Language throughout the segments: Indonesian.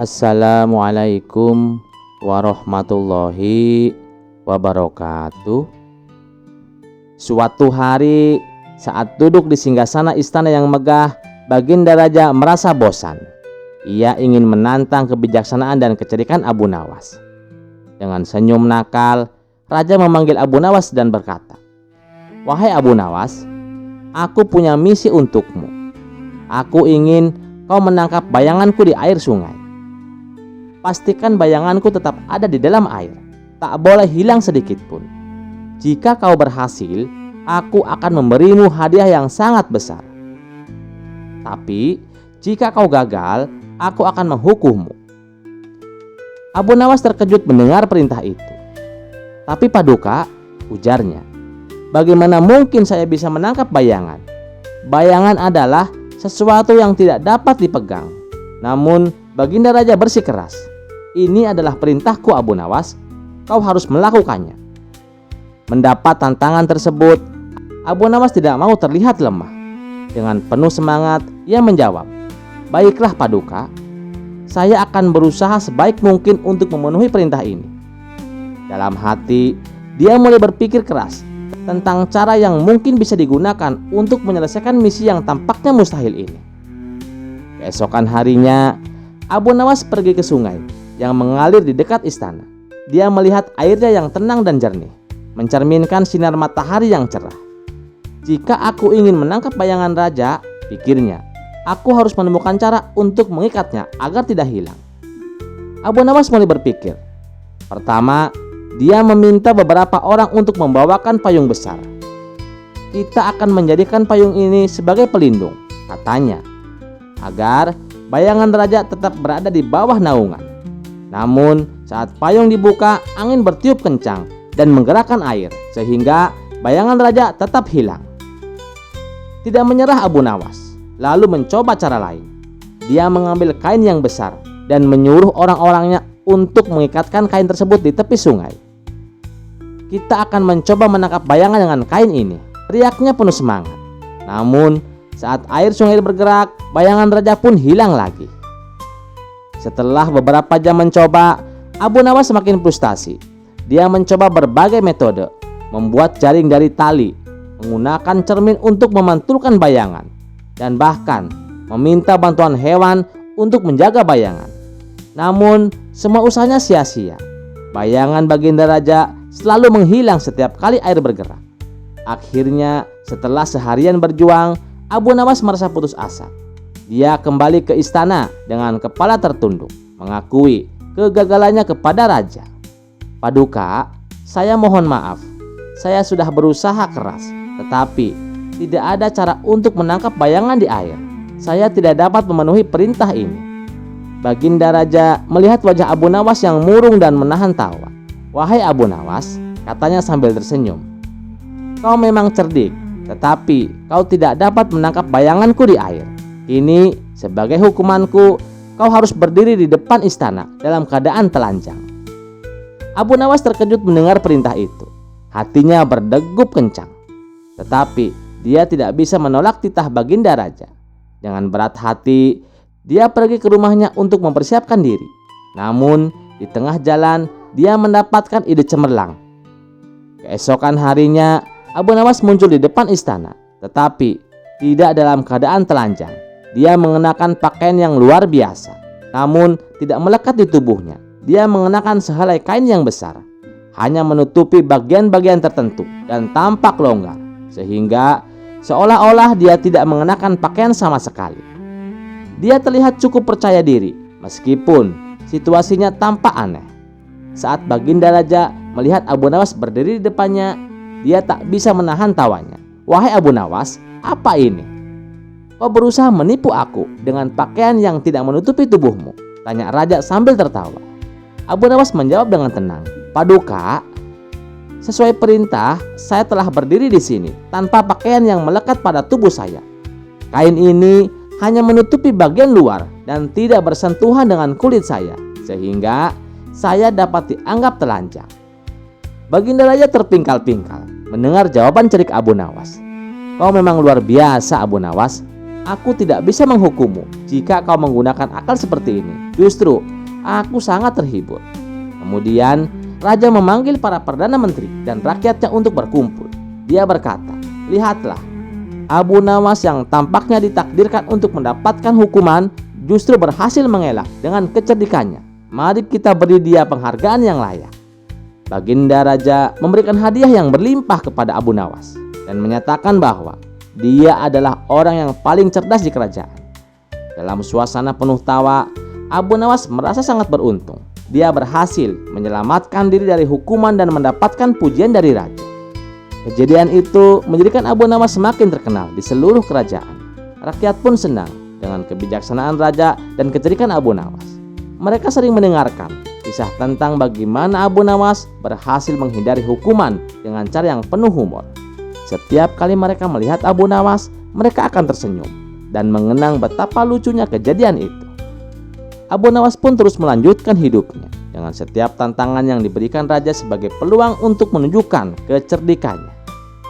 Assalamualaikum warahmatullahi wabarakatuh. Suatu hari saat duduk di singgasana istana yang megah, Baginda Raja merasa bosan. Ia ingin menantang kebijaksanaan dan kecerikaan Abu Nawas. Dengan senyum nakal, Raja memanggil Abu Nawas dan berkata, "Wahai Abu Nawas, aku punya misi untukmu. Aku ingin kau menangkap bayanganku di air sungai. Pastikan bayanganku tetap ada di dalam air, tak boleh hilang sedikit pun. Jika kau berhasil, aku akan memberimu hadiah yang sangat besar. Tapi jika kau gagal, aku akan menghukummu." Abu Nawas terkejut mendengar perintah itu. "Tapi Paduka," ujarnya, "bagaimana mungkin saya bisa menangkap bayangan? Bayangan adalah sesuatu yang tidak dapat dipegang." Namun Baginda Raja bersikeras, "Ini adalah perintahku Abu Nawas, kau harus melakukannya." Mendapat tantangan tersebut, Abu Nawas tidak mau terlihat lemah. Dengan penuh semangat, ia menjawab, "Baiklah Paduka, saya akan berusaha sebaik mungkin untuk memenuhi perintah ini." Dalam hati, dia mulai berpikir keras tentang cara yang mungkin bisa digunakan untuk menyelesaikan misi yang tampaknya mustahil ini. Keesokan harinya, Abu Nawas pergi ke sungai yang mengalir di dekat istana. Dia melihat airnya yang tenang dan jernih, mencerminkan sinar matahari yang cerah. "Jika aku ingin menangkap bayangan raja," pikirnya, "aku harus menemukan cara untuk mengikatnya agar tidak hilang." Abu Nawas mulai berpikir. Pertama, dia meminta beberapa orang untuk membawakan payung besar. "Kita akan menjadikan payung ini sebagai pelindung," katanya, "agar bayangan raja tetap berada di bawah naungan." Namun saat payung dibuka, angin bertiup kencang dan menggerakkan air sehingga bayangan raja tetap hilang. Tidak menyerah Abu Nawas, lalu mencoba cara lain. Dia mengambil kain yang besar dan menyuruh orang-orangnya untuk mengikatkan kain tersebut di tepi sungai. "Kita akan mencoba menangkap bayangan dengan kain ini," teriaknya penuh semangat. Namun saat air sungai bergerak, bayangan raja pun hilang lagi. Setelah beberapa jam mencoba, Abu Nawas semakin frustasi. Dia mencoba berbagai metode, membuat jaring dari tali, menggunakan cermin untuk memantulkan bayangan, dan bahkan meminta bantuan hewan untuk menjaga bayangan. Namun semua usahanya sia-sia. Bayangan Baginda Raja selalu menghilang setiap kali air bergerak. Akhirnya setelah seharian berjuang, Abu Nawas merasa putus asa. Dia kembali ke istana dengan kepala tertunduk, mengakui kegagalannya kepada raja. "Paduka, saya mohon maaf. Saya sudah berusaha keras, tetapi tidak ada cara untuk menangkap bayangan di air. Saya tidak dapat memenuhi perintah ini." Baginda Raja melihat wajah Abu Nawas yang murung dan menahan tawa. "Wahai Abu Nawas," katanya sambil tersenyum, "kau memang cerdik, tetapi kau tidak dapat menangkap bayanganku di air. Ini sebagai hukumanku, kau harus berdiri di depan istana dalam keadaan telanjang." Abu Nawas terkejut mendengar perintah itu. Hatinya berdegup kencang. Tetapi dia tidak bisa menolak titah Baginda Raja. Dengan berat hati, dia pergi ke rumahnya untuk mempersiapkan diri. Namun di tengah jalan, dia mendapatkan ide cemerlang. Keesokan harinya, Abu Nawas muncul di depan istana, tetapi tidak dalam keadaan telanjang. Dia mengenakan pakaian yang luar biasa, namun tidak melekat di tubuhnya. Dia mengenakan sehelai kain yang besar, hanya menutupi bagian-bagian tertentu dan tampak longgar, sehingga seolah-olah dia tidak mengenakan pakaian sama sekali. Dia terlihat cukup percaya diri, meskipun situasinya tampak aneh. Saat Baginda Raja melihat Abu Nawas berdiri di depannya, dia tak bisa menahan tawanya. "Wahai Abu Nawas, apa ini? Kau berusaha menipu aku dengan pakaian yang tidak menutupi tubuhmu?" tanya raja sambil tertawa. Abu Nawas menjawab dengan tenang, "Paduka, sesuai perintah, saya telah berdiri di sini tanpa pakaian yang melekat pada tubuh saya. Kain ini hanya menutupi bagian luar dan tidak bersentuhan dengan kulit saya, sehingga saya dapat dianggap telanjang." Baginda Raja terpingkal-pingkal mendengar jawaban cerik Abu Nawas. "Kau memang luar biasa Abu Nawas. Aku tidak bisa menghukummu jika kau menggunakan akal seperti ini. Justru, aku sangat terhibur. Kemudian, raja memanggil para perdana menteri dan rakyatnya untuk berkumpul. Dia berkata, "Lihatlah, Abu Nawas yang tampaknya ditakdirkan untuk mendapatkan hukuman justru berhasil mengelak dengan kecerdikannya. Mari kita beri dia penghargaan yang layak." Baginda raja memberikan hadiah yang berlimpah kepada Abu Nawas dan menyatakan bahwa dia adalah orang yang paling cerdas di kerajaan. Dalam suasana penuh tawa, Abu Nawas merasa sangat beruntung. Dia berhasil menyelamatkan diri dari hukuman dan mendapatkan pujian dari raja. Kejadian itu menjadikan Abu Nawas semakin terkenal di seluruh kerajaan. Rakyat pun senang dengan kebijaksanaan raja dan kecerdikan Abu Nawas. Mereka sering mendengarkan kisah tentang bagaimana Abu Nawas berhasil menghindari hukuman dengan cara yang penuh humor. Setiap kali mereka melihat Abu Nawas, mereka akan tersenyum dan mengenang betapa lucunya kejadian itu. Abu Nawas pun terus melanjutkan hidupnya dengan setiap tantangan yang diberikan raja sebagai peluang untuk menunjukkan kecerdikannya.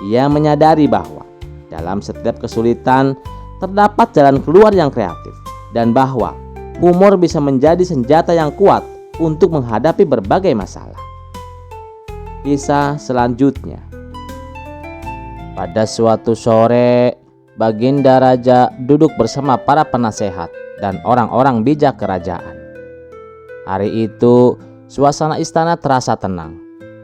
Ia menyadari bahwa dalam setiap kesulitan terdapat jalan keluar yang kreatif dan bahwa humor bisa menjadi senjata yang kuat untuk menghadapi berbagai masalah. Kisah selanjutnya. Pada suatu sore, Baginda raja duduk bersama para penasehat dan orang-orang bijak kerajaan. Hari itu, suasana istana terasa tenang,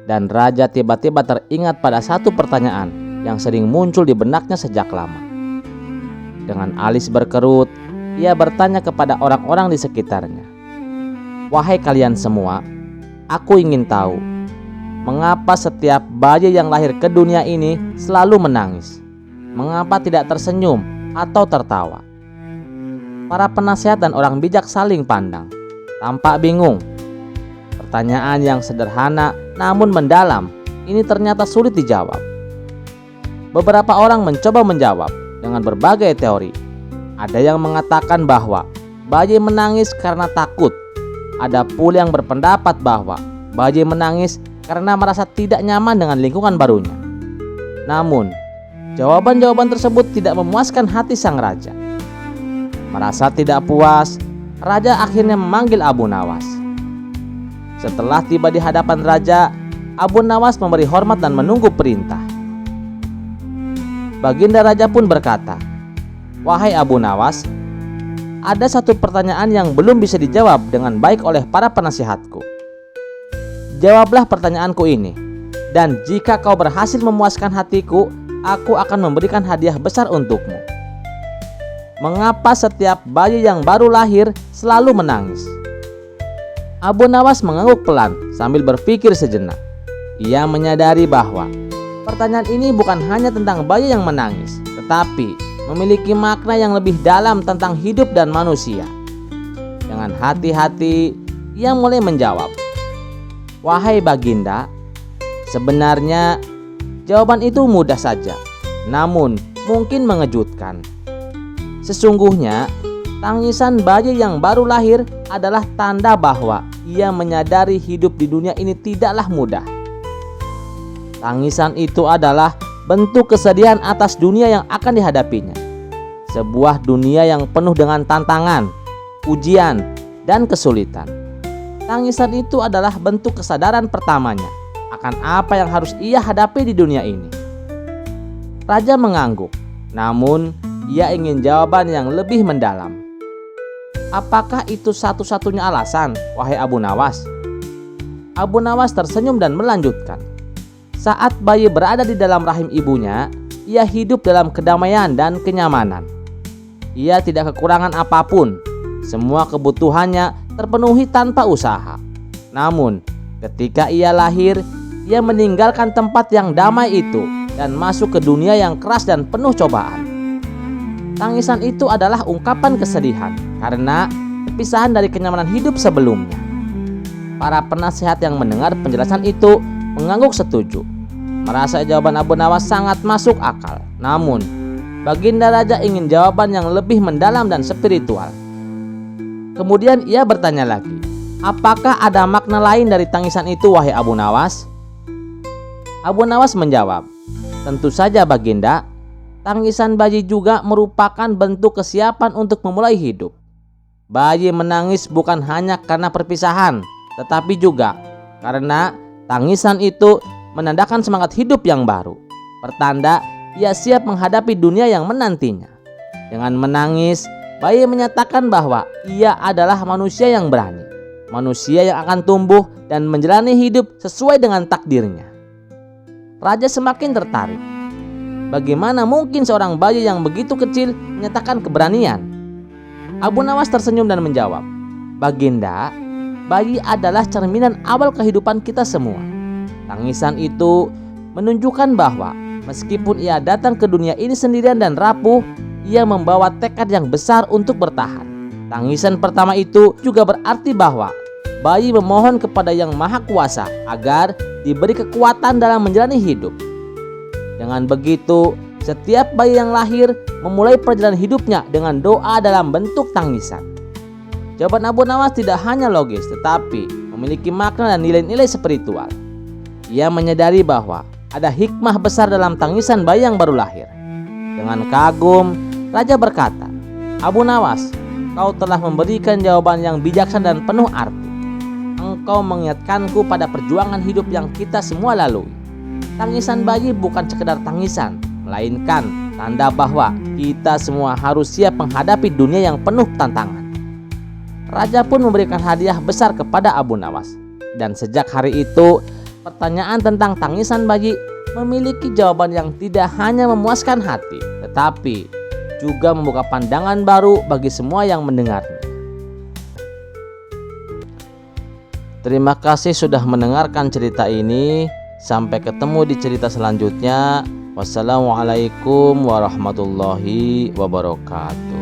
dan raja tiba-tiba teringat pada satu pertanyaan yang sering muncul di benaknya sejak lama. Dengan alis berkerut, ia bertanya kepada orang-orang di sekitarnya, "Wahai kalian semua, aku ingin tahu, mengapa setiap bayi yang lahir ke dunia ini selalu menangis? Mengapa tidak tersenyum atau tertawa?" Para penasehat dan orang bijak saling pandang, tampak bingung. Pertanyaan yang sederhana namun mendalam ini ternyata sulit dijawab. Beberapa orang mencoba menjawab dengan berbagai teori. Ada yang mengatakan bahwa bayi menangis karena takut. Ada pula yang berpendapat bahwa bayi menangis karena merasa tidak nyaman dengan lingkungan barunya. Namun, jawaban-jawaban tersebut tidak memuaskan hati sang raja. Merasa tidak puas, raja akhirnya memanggil Abu Nawas. Setelah tiba di hadapan raja, Abu Nawas memberi hormat dan menunggu perintah. Baginda raja pun berkata, "Wahai Abu Nawas, ada satu pertanyaan yang belum bisa dijawab dengan baik oleh para penasihatku. Jawablah pertanyaanku ini, dan jika kau berhasil memuaskan hatiku, aku akan memberikan hadiah besar untukmu. Mengapa setiap bayi yang baru lahir selalu menangis?" Abu Nawas mengangguk pelan sambil berpikir sejenak. Ia menyadari bahwa pertanyaan ini bukan hanya tentang bayi yang menangis, tetapi memiliki makna yang lebih dalam tentang hidup dan manusia. Dengan hati-hati, ia mulai menjawab, "Wahai Baginda, sebenarnya jawaban itu mudah saja, namun mungkin mengejutkan. Sesungguhnya, tangisan bayi yang baru lahir adalah tanda bahwa ia menyadari hidup di dunia ini tidaklah mudah. Tangisan itu adalah bentuk kesedihan atas dunia yang akan dihadapinya. Sebuah dunia yang penuh dengan tantangan, ujian, dan kesulitan. Tangisan itu adalah bentuk kesadaran pertamanya akan apa yang harus ia hadapi di dunia ini." Raja mengangguk, namun ia ingin jawaban yang lebih mendalam. "Apakah itu satu-satunya alasan, wahai Abu Nawas?" Abu Nawas tersenyum dan melanjutkan, "Saat bayi berada di dalam rahim ibunya, ia hidup dalam kedamaian dan kenyamanan. Ia tidak kekurangan apapun. Semua kebutuhannya terpenuhi tanpa usaha. Namun, ketika ia lahir, ia meninggalkan tempat yang damai itu dan masuk ke dunia yang keras dan penuh cobaan. Tangisan itu adalah ungkapan kesedihan karena kepisahan dari kenyamanan hidup sebelumnya." Para penasehat yang mendengar penjelasan itu mengangguk setuju, merasa jawaban Abu Nawas sangat masuk akal. Namun, Baginda raja ingin jawaban yang lebih mendalam dan spiritual. Kemudian ia bertanya lagi, "Apakah ada makna lain dari tangisan itu, wahai Abu Nawas?" Abu Nawas menjawab, "Tentu saja Baginda. tangisan bayi juga merupakan bentuk kesiapan untuk memulai hidup. Bayi menangis bukan hanya karena perpisahan, tetapi juga karena tangisan itu menandakan semangat hidup yang baru. Pertanda ia siap menghadapi dunia yang menantinya. Dengan menangis, bayi menyatakan bahwa ia adalah manusia yang berani, manusia yang akan tumbuh dan menjalani hidup sesuai dengan takdirnya. Raja semakin tertarik. Bagaimana mungkin seorang bayi yang begitu kecil menyatakan keberanian? Abu Nawas tersenyum dan menjawab, "Baginda, bayi adalah cerminan awal kehidupan kita semua. Tangisan itu menunjukkan bahwa meskipun ia datang ke dunia ini sendirian dan rapuh, ia membawa tekad yang besar untuk bertahan. Tangisan pertama itu juga berarti bahwa bayi memohon kepada Yang Maha Kuasa agar diberi kekuatan dalam menjalani hidup. Dengan begitu, setiap bayi yang lahir memulai perjalanan hidupnya dengan doa dalam bentuk tangisan." Jawaban Abu Nawas tidak hanya logis, tetapi memiliki makna dan nilai-nilai spiritual. Ia menyadari bahwa ada hikmah besar dalam tangisan bayi yang baru lahir. Dengan kagum, Raja berkata, "Abu Nawas, kau telah memberikan jawaban yang bijaksana dan penuh arti. Engkau mengingatkanku pada perjuangan hidup yang kita semua lalui. Tangisan bayi bukan sekedar tangisan, melainkan tanda bahwa kita semua harus siap menghadapi dunia yang penuh tantangan." Raja pun memberikan hadiah besar kepada Abu Nawas. Dan sejak hari itu, pertanyaan tentang tangisan bayi memiliki jawaban yang tidak hanya memuaskan hati, tetapi juga membuka pandangan baru bagi semua yang mendengarnya. Terima kasih sudah mendengarkan cerita ini. Sampai ketemu di cerita selanjutnya. Wassalamualaikum warahmatullahi wabarakatuh.